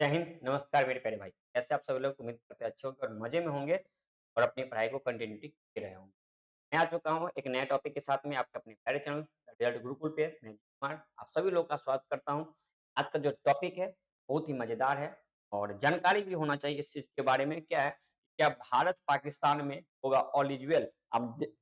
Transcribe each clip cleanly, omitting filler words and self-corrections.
जय हिंद, नमस्कार मेरे प्यारे भाई। कैसे आप सभी लोग उम्मीद करते हैं अच्छे होंगे और मज़े में होंगे और अपनी पढ़ाई को कंटिन्यूटी दे रहे होंगे। मैं आ चुका हूँ एक नए टॉपिक के साथ में आपके अपने प्यारे चैनल द रिजल्ट गुरुकुल पे। मैं कुमार आप सभी लोग का स्वागत करता हूँ। आज का जो टॉपिक है बहुत ही मज़ेदार है और जानकारी भी होना चाहिए इस चीज़ के बारे में। क्या है, क्या भारत पाकिस्तान में होगा ऑल इज़ वेल? अब द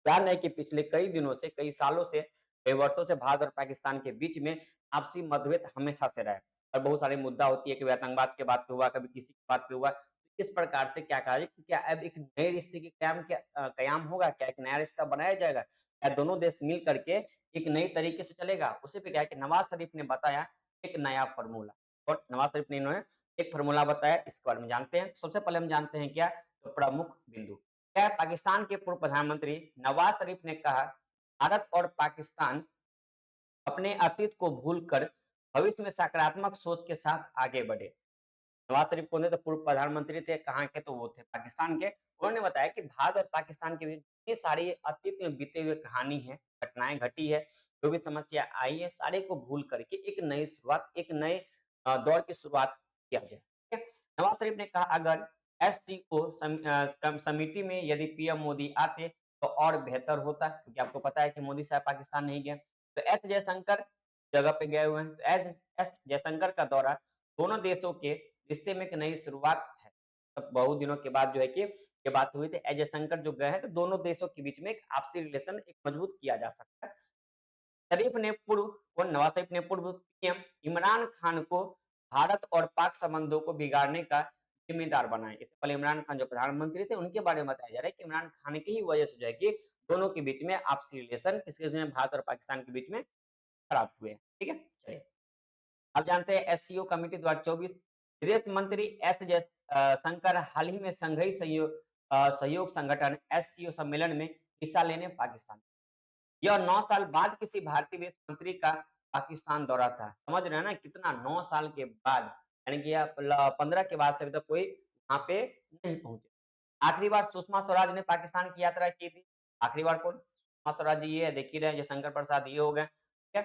जान रहे हैं कि पिछले कई दिनों से, कई सालों से, कई वर्षों से भारत और पाकिस्तान के बीच में आपसी मतभेद हमेशा से रहा है। और बहुत सारे मुद्दा होती है, कभी आतंकवाद के बात पे हुआ, कभी किसी की बात पे हुआ। इस प्रकार से क्या कहा जाए कि क्या अब एक नए रिश्ते की कयाम होगा? क्या एक नया रिश्ता बनाया जाएगा? क्या दोनों देश मिल करके एक नई तरीके से चलेगा? उसी पे क्या है कि नवाज़ शरीफ ने बताया एक नया फ़ॉर्मूला। और नवाज़ शरीफ ने इन्होंने एक फ़ॉर्मूला बताया, इसके बारे में जानते हैं। सबसे पहले हम जानते हैं क्या? तो प्रमुख बिंदु। क्या है, पाकिस्तान के पूर्व प्रधानमंत्री नवाज़ शरीफ ने कहा, भारत और पाकिस्तान अपने अतीत को भूलकर भविष्य में सकारात्मक सोच के साथ आगे बढ़े। नवाज शरीफ कौन थे? तो पूर्व प्रधानमंत्री थे। कहाँ के? तो वो थे पाकिस्तान के। उन्होंने बताया कि भारत और पाकिस्तान के बीच जितनी सारी अतीत में बीते हुए कहानी है, घटनाएँ घटी है, जो भी समस्या आई है, सारे को भूल करके एक नई शुरुआत, एक नए दौर की शुरुआत किया जाए। ठीक है? नवाज शरीफ ने कहा, अगर एससीओ कम समिति में यदि पीएम मोदी आते तो और बेहतर होता, क्योंकि आपको पता है कि मोदी साहब पाकिस्तान नहीं गए। तो एस जयशंकर जगह पे गए हुए हैं। तो एस एस जयशंकर का दौरा दोनों देशों के रिश्ते में एक नई शुरुआत है। तब बहुत दिनों के बाद जो है कि ये बात हुई थी, अजय जयशंकर जो गए हैं तो दोनों देशों के बीच में एक आपसी रिलेशन एक मजबूत किया जा सकता है। शरीफ ने पूर्व और नवाज शरीफ ने पूर्व पीएम इमरान खान को भारत और पाक संबंधों को बिगाड़ने का जिम्मेदार बनाया। इससे पहले इमरान खान जो प्रधानमंत्री थे उनके बारे में बताया जा रहा है कि इमरान खान की ही वजह से जो है कि दोनों के बीच में आपसी रिलेशन किसी भारत और पाकिस्तान के बीच में खराब हुए हैं। ठीक है, चलिए अब जानते हैं एससीओ कमेटी 2024 विदेश मंत्री शंकर हाल ही में संघई सहयोग संगठन एससीओ सम्मेलन में हिस्सा लेने पाकिस्तान। यह 9 साल बाद किसी भारतीय विदेश मंत्री का पाकिस्तान दौरा था। समझ रहे हैं ना कितना 9 साल के बाद, यानी कि 15 के बाद से अभी तक कोई वहाँ पे नहीं पहुँचे। आखिरी बार सुषमा स्वराज ने पाकिस्तान की यात्रा की थी। आखिरी बार कौन? सुषमा स्वराज जी ये है, देख ही रहे हैं, जयशंकर प्रसाद ये हो गए। ठीक है?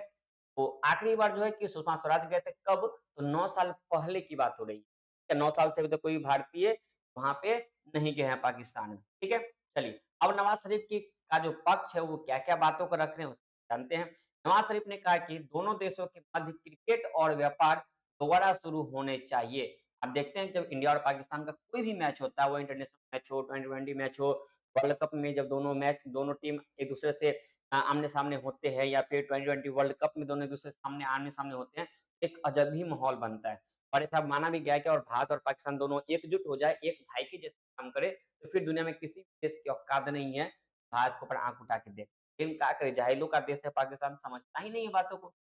तो आखिरी बार जो है कि सुषमा स्वराज गए थे कब? तो 9 साल पहले की बात हो रही है। 9 साल से अभी तक कोई भारतीय वहाँ पे नहीं गए हैं पाकिस्तान में। ठीक है? चलिए, अब नवाज़ शरीफ की का जो पक्ष है वो क्या-क्या बातों को रख रहे हैं उसको जानते हैं। नवाज़ शरीफ ने कहा कि दोनों देशों के मध्य क्रिकेट और व्यापार दोबारा शुरू होने चाहिए। अब देखते हैं जब इंडिया और पाकिस्तान का कोई भी मैच होता है, वो इंटरनेशनल मैच हो, ट्वेंटी-ट्वेंटी मैच हो, वर्ल्ड कप में जब दोनों टीम एक-दूसरे से आमने-सामने होते हैं या फिर ट्वेंटी-ट्वेंटी वर्ल्ड कप में दोनों एक-दूसरे के सामने आमने-सामने होते हैं, एक अजब ही माहौल बनता है। और ऐसा माना भी गया है कि और भारत और पाकिस्तान दोनों एकजुट हो जाए, एक भाई के जैसे काम करे, तो फिर दुनिया में किसी भी देश की औकात नहीं है भारत के ऊपर आँख उठा के देखे। लेकिन क्या करे, जाहिलों का देश है पाकिस्तान, समझता ही नहीं है बातों को।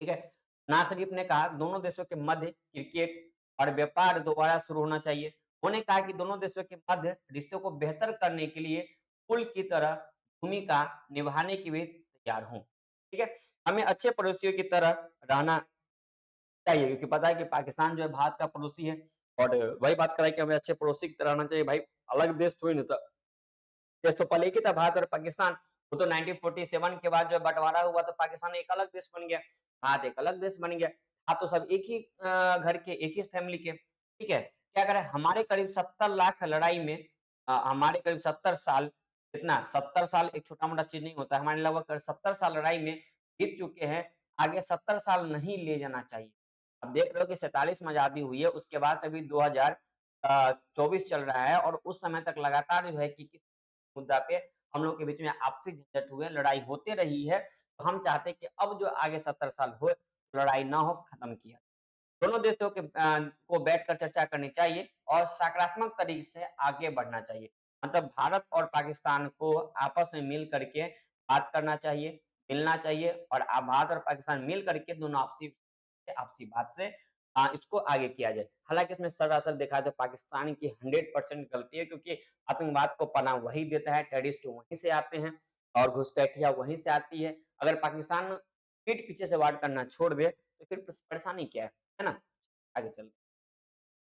ठीक है? नवाज शरीफ ने कहा दोनों देशों के मध्य क्रिकेट और व्यापार दोबारा शुरू होना चाहिए। उन्होंने कहा कि दोनों देशों के मध्य रिश्तों को बेहतर करने के लिए पुल की तरह भूमिका निभाने के लिए तैयार हूँ। ठीक है? हमें अच्छे पड़ोसियों की तरह रहना चाहिए, क्योंकि पता है कि पाकिस्तान जो है भारत का पड़ोसी है और वही बात कर रहा है कि हमें अच्छे पड़ोसी की तरह रहना चाहिए। भाई, अलग देश थोड़ी ना था। देश तो पहले एक ही था भारत और पाकिस्तान। वो तो 1947 के बाद जो बँटवारा हुआ तो पाकिस्तान एक अलग देश बन गया, भारत एक अलग देश बन गया। था तो सब एक ही घर के, एक ही फैमिली के, ठीक है? क्या करें, हमारे करीब 70 लाख लड़ाई में हमारे करीब 70 साल, कितना 70 साल एक छोटा-मोटा चीज़ नहीं होता है। हमारे लगभग 70 साल लड़ाई में बीत चुके हैं, आगे 70 साल नहीं ले जाना चाहिए। अब देख रहे हो कि 47 में आज़ादी हुई है, उसके बाद से अभी 24 चल रहा है और उस समय तक लगातार जो है कि किस मुद्दा पे हम लोग के बीच में आपसी झंझट हुए, लड़ाई होते रही है। तो हम चाहते हैं कि अब जो आगे 70 साल हो, लड़ाई ना हो, खत्म किया। दोनों देशों के को बैठकर चर्चा करनी चाहिए और सकारात्मक तरीके से आगे बढ़ना चाहिए। मतलब भारत और पाकिस्तान को आपस में मिल करके बात करना चाहिए, मिलना चाहिए और भारत और पाकिस्तान मिल करके दोनों आपसी बात से इसको आगे किया जाए। हालाँकि इसमें सरासर देखा जाए तो पाकिस्तान की 100% गलती है, क्योंकि आतंकवाद को पनाह वही देता है, टेररिस्ट वहीं से आते हैं और घुसपैठिया वहीं से आती है। अगर पाकिस्तान पीठ पीछे से वार करना छोड़ दे, तो फिर परेशानी क्या है ना? आगे चल,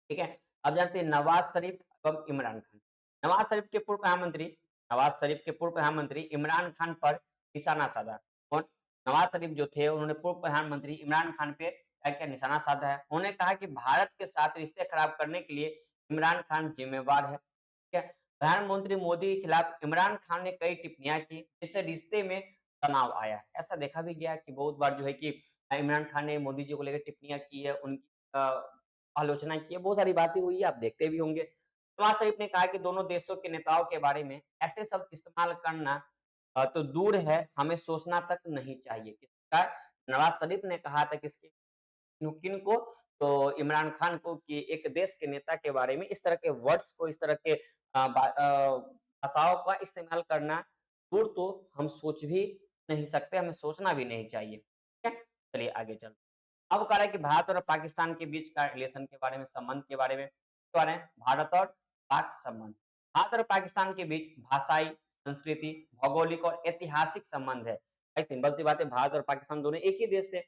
ठीक है? अब जानते हैं नवाज़ शरीफ एवं इमरान खान। नवाज़ शरीफ के पूर्व प्रधानमंत्री नवाज़ शरीफ के पूर्व प्रधानमंत्री इमरान खान पर निशाना साधा। कौन? नवाज़ शरीफ जो थे उन्होंने पूर्व प्रधानमंत्री इमरान खान पे क्या-क्या निशाना साधा है। उन्होंने कहा कि भारत के साथ रिश्ते खराब करने के लिए इमरान खान जिम्मेवार है। ठीक है? प्रधानमंत्री मोदी के खिलाफ इमरान खान ने कई टिप्पणियाँ की, जिससे रिश्ते में तनाव आया है। ऐसा देखा भी गया है कि बहुत बार जो है कि इमरान खान ने मोदी जी को लेकर टिप्पणियाँ की है, उनकी आलोचना की है, बहुत सारी बातें हुई है, आप देखते भी होंगे। नवाज शरीफ ने कहा कि दोनों देशों के नेताओं के बारे में ऐसे शब्द इस्तेमाल करना तो दूर है, हमें सोचना तक नहीं चाहिए। किसका? नवाज शरीफ ने कहा था किसके किनको? तो इमरान खान को कि एक देश के नेता के बारे में इस तरह के वर्ड्स को, इस तरह के भाषाओं का इस्तेमाल करना दूर तो हम सोच भी नहीं सकते, हमें सोचना भी नहीं चाहिए। ठीक है? चलिए आगे चलते हैं। अब कह रहा है कि भारत और पाकिस्तान के बीच का रिलेशन के बारे में, संबंध के बारे में बता रहे हैं, भारत और पाक संबंध। भारत और पाकिस्तान के बीच भाषाई, संस्कृति, भौगोलिक और ऐतिहासिक संबंध है। भाई सिंपल सी बात है, भारत और पाकिस्तान दोनों एक ही देश थे।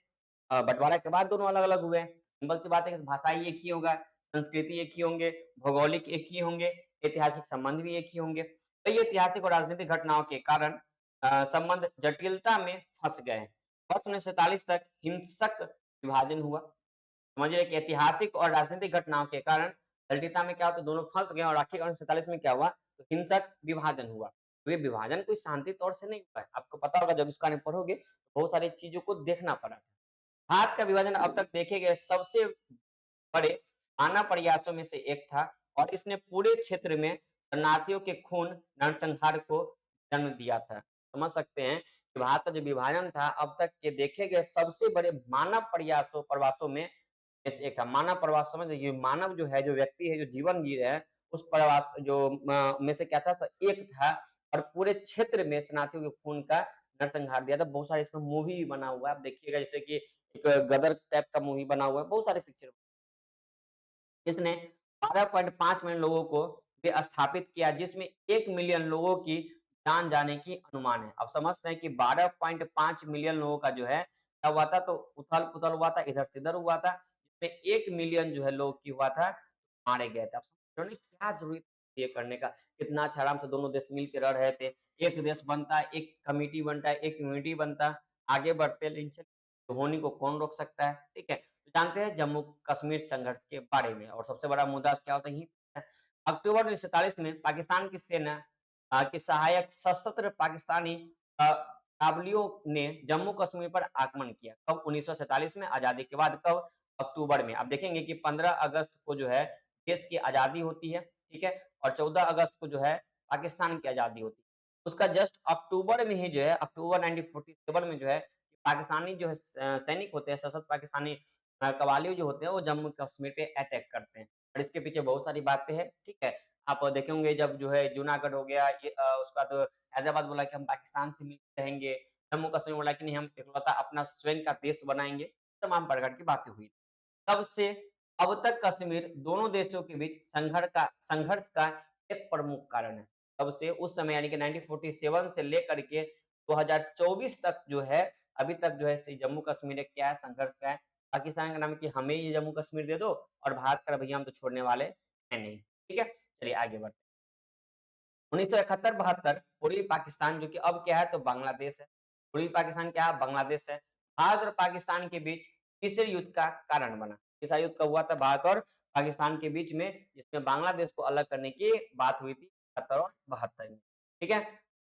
बँटवारा के बाद दोनों अलग-अलग हुए हैं। सिंपल सी बात है कि भाषाई एक ही होगा, संस्कृति एक ही होंगे, भौगोलिक एक ही होंगे, ऐतिहासिक संबंध भी एक ही होंगे। कई ऐतिहासिक और राजनीतिक घटनाओं के कारण संबंध जटिलता में फँस गए हैं। वर्ष 1947 तक हिंसक विभाजन हुआ। समझिए कि ऐतिहासिक और राजनीतिक घटनाओं के कारण जटिलता में क्या हुआ, तो दोनों फँस गए और आखिर 1947 में क्या हुआ, तो हिंसक विभाजन हुआ। तो ये विभाजन कोई शांति तौर से नहीं हुआ है। आपको पता होगा जब इसको आगे पढ़ोगे, तो बहुत सारी चीज़ों को देखना पड़ा। भारत का विभाजन अब तक देखे गए सबसे बड़े मानव प्रयासों में से एक था और इसने पूरे क्षेत्र में शरणार्थियों के खून नरसंहार को जन्म दिया था। समझ सकते हैं कि भारत का जो विभाजन था अब तक के देखे गए सबसे बड़े मानव प्रवासों में से एक था। मानव प्रवासों में ये मानव जो है, जो व्यक्ति है, जो जीवन जी रहे हैं, उस प्रवास जो में से क्या था, तो एक था और पूरे क्षेत्र में शरणार्थियों के खून का नरसंहार दिया था। बहुत सारे इसमें मूवी भी बना हुआ है, आप देखिएगा जैसे कि एक गदर टाइप का मूवी बना हुआ है, बहुत सारे पिक्चर। इसने 12.5 मिलियन लोगों को विस्थापित किया, जिसमें 1 मिलियन लोगों की जान जाने की अनुमान है। अब समझते हैं कि 12.5 मिलियन लोगों का जो है क्या हुआ था, तो उथल-पुथल हुआ था, इधर से इधर हुआ था, जिसमें 1 मिलियन जो है लोग की हुआ था, मारे गए थे। अब समझ रहे हो ना क्या ज़रूरी था ये करने का? कितना अच्छा आराम से दोनों देश मिल के रह रहे थे। एक देश बनता, एक कमिटी बनता, एक यूनिटी बनता, आगे बढ़ते, लेकिन होनी को कौन रोक सकता है? ठीक है? तो जानते हैं जम्मू कश्मीर संघर्ष के बारे में और सबसे बड़ा मुद्दा क्या होता है यही है। अक्टूबर 1947 में पाकिस्तान की सेना के सहायक सशस्त्र पाकिस्तानी अ, काबलियों ने जम्मू कश्मीर पर आक्रमण किया। कब? 1947 में आज़ादी के बाद। कब? अक्टूबर में। आप देखेंगे कि 15 अगस्त को जो है देश की आज़ादी होती है, ठीक है? और 14 अगस्त को जो है पाकिस्तान की आज़ादी होती है। उसका जस्ट अक्टूबर में ही जो है, अक्टूबर 1947 में जो है पाकिस्तानी जो है सैनिक होते हैं, सशस्त्र पाकिस्तानी कव्वाली जो होते हैं, वो जम्मू कश्मीर पे अटैक करते हैं और इसके पीछे बहुत सारी बातें हैं, ठीक है? आप देखे होंगे जब जो है जूनागढ़ हो गया, ये उसके बाद हैदराबाद बोला कि हम पाकिस्तान से मिलके रहेंगे, जम्मू कश्मीर बोला कि नहीं हम इकलौता अपना स्वयं का देश बनाएँगे, तमाम प्रकार की बातें हुई। तब से अब तक कश्मीर दोनों देशों के बीच संघर्ष का एक प्रमुख कारण है। तब से उस समय यानी कि 1947 से लेकर के 2024 तक जो है, अभी तक जो है जम्मू कश्मीर एक क्या है, संघर्ष का है। पाकिस्तान का नाम है कि हमें ये जम्मू कश्मीर दे दो और भारत का भैया हम तो छोड़ने वाले हैं नहीं। ठीक है? चलिए आगे बढ़ते हैं। 1971-72 पूर्वी पाकिस्तान जो कि अब क्या है, तो बांग्लादेश है। पूर्वी पाकिस्तान क्या है? बांग्लादेश है। भारत और पाकिस्तान के बीच तीसरे युद्ध का कारण बना। तीसरा युद्ध कब हुआ था? भारत और पाकिस्तान के बीच में, जिसमें बांग्लादेश को अलग करने की बात हुई थी 71 और 72 में। ठीक है?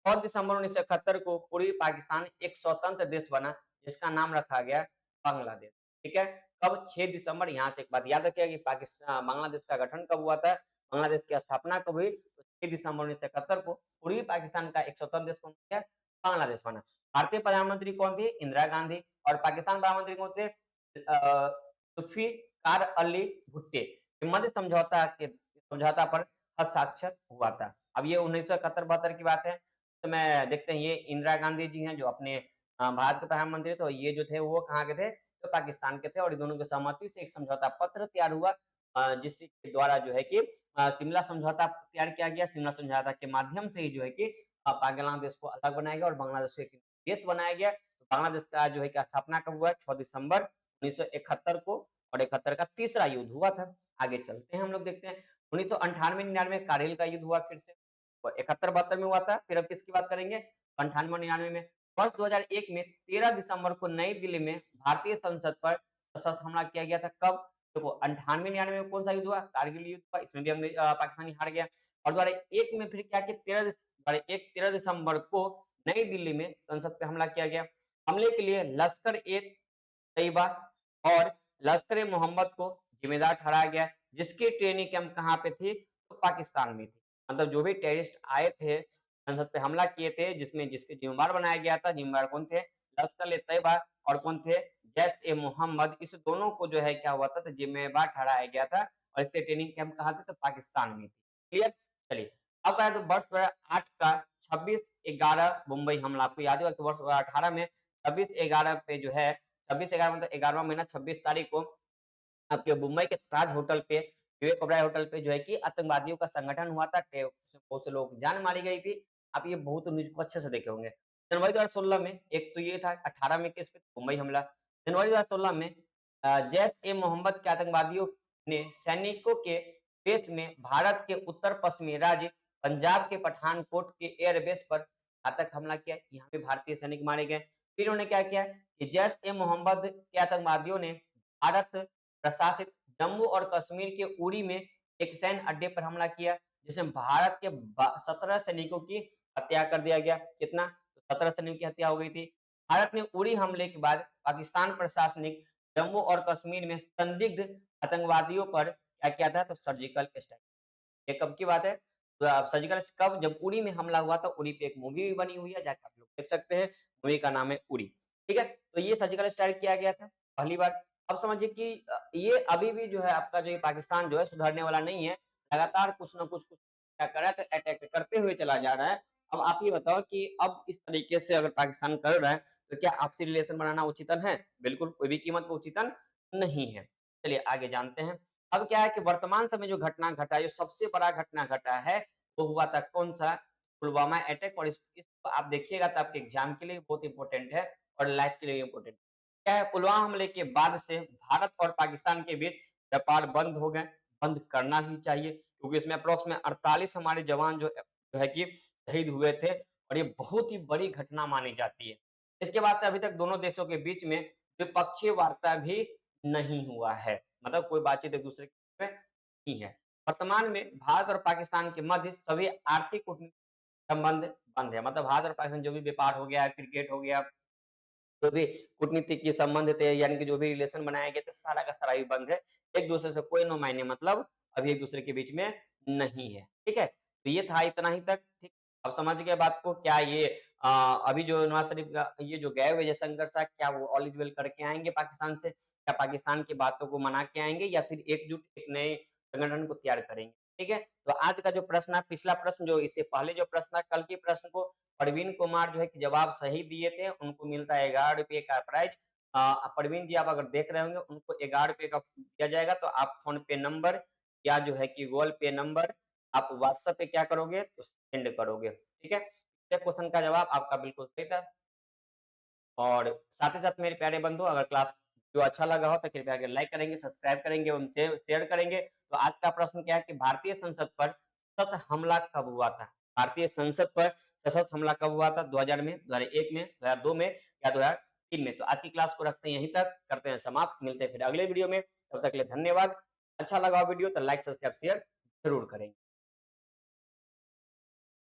4 दिसंबर 1971 को पूर्वी पाकिस्तान एक स्वतंत्र देश बना, जिसका नाम रखा गया बांग्लादेश। ठीक है? कब? 6 दिसंबर। यहाँ से एक बात याद रखिएगा कि बांग्लादेश का गठन कब हुआ था? बांग्लादेश की स्थापना कब हुई? 6 दिसंबर 1971 को पूर्वी पाकिस्तान का एक स्वतंत्र देश कौन सा है? बांग्लादेश बना। भारतीय प्रधानमंत्री कौन थे? इंदिरा गांधी। और पाकिस्तान प्रधानमंत्री कौन थे? जुल्फिकार अली भुट्टो। ये मध्य समझौता पर हस्ताक्षर हुआ था। अब ये 1971-72 की बात है। तो मैं देखते हैं ये इंदिरा गांधी जी हैं जो अपने भारत के प्रधानमंत्री, तो ये जो थे वो कहाँ के थे? तो पाकिस्तान के थे और इन दोनों की सहमति से एक समझौता पत्र तैयार हुआ, जिसके द्वारा जो है कि शिमला समझौता तैयार किया गया। शिमला समझौता के माध्यम से ही जो है कि बांग्लादेश को अलग बनाया गया और बांग्लादेश को एक देश बनाया गया। तो बांग्लादेश का जो है कि स्थापना कब हुआ? 6 दिसंबर 1971 को और 71 का तीसरा युद्ध हुआ था। आगे चलते हैं, हम लोग देखते हैं 1998-99 कारगिल का युद्ध हुआ फिर से। और 71-72 में हुआ था। फिर अब किसकी बात करेंगे? 98 और 99 में। वर्ष 2001 में 13 दिसंबर को नई दिल्ली में भारतीय संसद पर सशस्त्र हमला किया गया था कब? देखो 98-99 में कौन-सा युद्ध हुआ? कारगिल युद्ध हुआ, इसमें भी पाकिस्तानी हार गया और 2001 में फिर क्या किया 13 दिसंबर को नई दिल्ली में संसद पे हमला किया गया। हमले के लिए लश्कर-ए-तैयबा और लश्कर-ए-मोहम्मद को जिम्मेदार ठहराया गया, जिसकी ट्रेनिंग कैंप कहाँ पे थी? तो पाकिस्तान में थी। मतलब जो भी टेररिस्ट आए थे, संसद पे हमला किए थे, जिसमें जिसके जिम्मेदार बनाया गया था, जिम्मेदार कौन थे? लश्कर-ए-तैयबा और कौन थे? जैश-ए-मोहम्मद। इस दोनों को जो है क्या हुआ था? तो जिम्मेदार ठहराया गया था और इसके ट्रेनिंग कैंप कहाँ थे? तो पाकिस्तान में थी। क्लियर? चलिए, अब आया तो वर्ष 2008 का 26/11 मुंबई हमला। आपको याद होगा कि वर्ष 2018 में 26/11 पे जो है 26/11 मतलब 11वां महीना 26 तारीख को आपके मुंबई के ताज होटल पे, विवेक ओबेरॉय होटल पे जो है कि आतंकवादियों का संगठन हुआ था। बहुत से लोग जान मारी गई थी। आप ये बहुत न्यूज़ को अच्छे से देखे होंगे। जनवरी 2016 में एक तो ये था, 18 में किस पे? मुंबई हमला। जनवरी 2016 में जैश-ए-मोहम्मद के आतंकवादियों ने सैनिकों के बेस में भारत के उत्तर-पश्चिमी राज्य पंजाब के पठानकोट के एयरबेस पर घातक हमला किया। यहाँ पे भारतीय सैनिक मारे गए। फिर उन्होंने क्या किया कि जैश-ए-मोहम्मद के आतंकवादियों ने भारत प्रशासित जम्मू और कश्मीर के उड़ी में एक सैन्य अड्डे पर हमला किया, जिसमें भारत के 17 सैनिकों की हत्या कर दिया गया। कितना? तो 17 सैनिकों की हत्या हो गई थी। भारत ने उड़ी हमले के बाद पाकिस्तान प्रशासनिक जम्मू और कश्मीर में संदिग्ध आतंकवादियों पर क्या किया था? तो सर्जिकल स्ट्राइक। ये कब की बात है? तो सर्जिकल कब? जब उड़ी में हमला हुआ था। उड़ी पे एक मूवी भी बनी हुई है, जाके आप लोग देख सकते हैं। मूवी का नाम है उड़ी। ठीक है? तो ये सर्जिकल स्ट्राइक किया गया था पहली बार। अब समझिए कि ये अभी भी जो है आपका जो ये पाकिस्तान जो है सुधरने वाला नहीं है। लगातार कुछ न कुछ क्या कर रहा है तो अटैक करते हुए चला जा रहा है। अब आप ये बताओ कि अब इस तरीके से अगर पाकिस्तान कर रहा है, तो क्या आपसी रिलेशन बनाना उचितन है? बिल्कुल, कोई भी कीमत पे उचितन नहीं है। चलिए आगे जानते हैं। अब क्या है कि वर्तमान समय जो घटना घटा, जो सबसे बड़ा घटना घटा है, वो हुआ था कौन-सा? पुलवामा अटैक और इसको आप देखिएगा तो आपके एग्ज़ाम के लिए बहुत इम्पोर्टेंट है और लाइफ के लिए इम्पोर्टेंट। क्या है पुलवामा हमले के बाद से भारत और पाकिस्तान के बीच व्यापार बंद हो गए, बंद करना भी चाहिए क्योंकि इसमें अप्रॉक्स में 48 हमारे जवान जो है कि शहीद हुए थे और ये बहुत ही बड़ी घटना मानी जाती है। इसके बाद से अभी तक दोनों देशों के बीच में द्विपक्षीय वार्ता भी नहीं हुआ है, मतलब कोई बातचीत एक-दूसरे के में नहीं है। वर्तमान में भारत और पाकिस्तान के मध्य सभी आर्थिक कूटनीतिक संबंध बंद है, मतलब भारत और पाकिस्तान जो भी व्यापार हो गया, क्रिकेट हो गया, जो भी कूटनीतिक के संबंध थे यानी कि जो भी रिलेशन बनाए गए थे सारा का सारा ही बंद है। एक-दूसरे से कोई नो मायने मतलब अभी एक-दूसरे के बीच में नहीं है। ठीक है? तो ये था इतना ही तक। ठीक। अब समझ गए बात को क्या ये अभी जो नवाज़ शरीफ का ये जो गए हुए जयशंकर साहब क्या वो ऑल इज़ वेल करके आएँगे पाकिस्तान से? क्या पाकिस्तान की बातों को मना के आएँगे या फिर एकजुट एक नए संगठन को तैयार करेंगे? ठीक है? तो आज का जो प्रश्न है पिछला प्रश्न जो इससे पहले जो प्रश्न था कल के प्रश्न को प्रवीण कुमार जो है कि जवाब सही दिए थे, उनको मिलता है ₹11 का प्राइज़। प्रवीण जी आप अगर देख रहे होंगे उनको ₹11 का दिया जाएगा तो आप फ़ोन पे नंबर या जो है कि गूगल पे नंबर आप व्हाट्सएप पे क्या करोगे तो सेंड करोगे। ठीक है? ये क्वेश्चन का जवाब आपका बिल्कुल सही था। और साथ ही साथ मेरे प्यारे बंधु अगर क्लास जो अच्छा लगा हो तो कृपया करके लाइक करेंगे, सब्सक्राइब करेंगे एवं शेयर करेंगे। तो आज का प्रश्न क्या है कि भारतीय संसद पर सशस्त्र हमला कब हुआ था? भारतीय संसद पर सशस्त्र हमला कब हुआ था? 2000 में, 2001 में, 2002 में या 2003 में? तो आज की क्लास को रखते हैं यहीं तक, करते हैं समाप्त, मिलते हैं फिर अगले वीडियो में। तब तक के लिए धन्यवाद। अच्छा लगा हो वीडियो तो लाइक, सब्सक्राइब, शेयर ज़रूर करें।